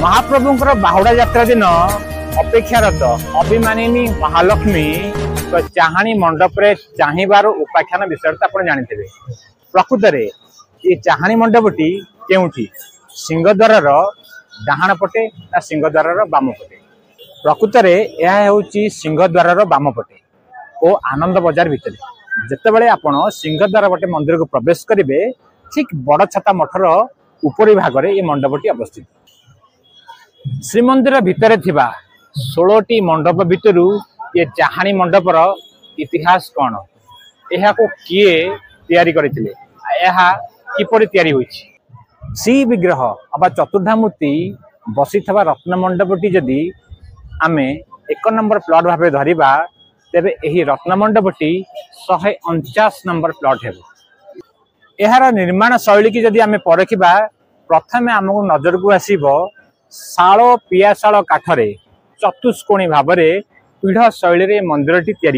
महाप्रभुंकर बाहुड़ा यात्रा दिन अपेक्षारत अभिमानिनी महालक्ष्मी चाहाणी मंडप रे चाहिबार उपाख्यान विषय तो आप जानी प्रकृत में ये चाहाणी मंडपटी केउठी सिंहद्वार डाहाण पटे ना सिंहद्वार बाम पटे प्रकृत में यह हूँ सिंहद्वार बाम पटे और आनंद बजार भितर जितेबाला आपण सिंहद्वार पटे मंदिर को प्रवेश करेंगे ठीक बड़ छाता मठर उपरी भाग ये मंडपटी अवस्थित श्रीमंदिर भितर थिबा 16टी मंडप भितर ये चाहाणी मंडपर इतिहास कौन यह को किए तैयारी करथिले यह किपरि तैयारी होइछि श्री विग्रह अबा चतुर्धा मूर्ति बसी थबा रत्न मंडपटी जदि आमे 1 नंबर प्लॉट भाबे धरिबा तेबे एही रत्न मंडपटी 149 नंबर प्लॉट हेबो एहार निर्माण शैली की जदि आमे परखिबा प्रथमे आमको नजर को आसीबो शाल पियाशाल काठरे चतुष्कोणी भाव पीढ़ शैली मंदिर टी या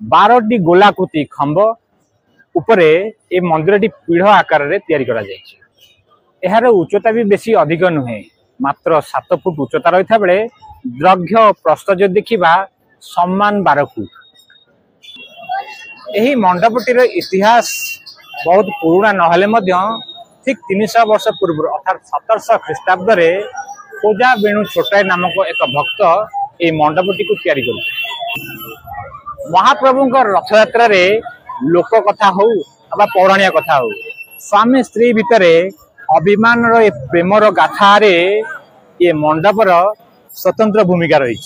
12टी गोलाकृति खंब उपरे ये मंदिर टी पीढ़ आकार यार उच्चता भी बेसी अधिक नुहे मात्र 7 फुट उच्चता रही बेले द्रव्य प्रस्थ जो देखा सम्मान 12 फुट यही मंडपटीर इतिहास बहुत पुराना नहले ठीक 300 वर्ष पूर्व अर्थात 1700 ख्रीष्टाब्द पूजा वेणु छोटाई नामक एक भक्त ये मंडपटी को तैयारी कर महाप्रभु रथ यात्रा रे लोक कथा हो पौराणिक कथा हो स्वामी स्त्री भितर अभिमान प्रेमर गाथा रे ये मंडपर स्वतंत्र भूमिका रही।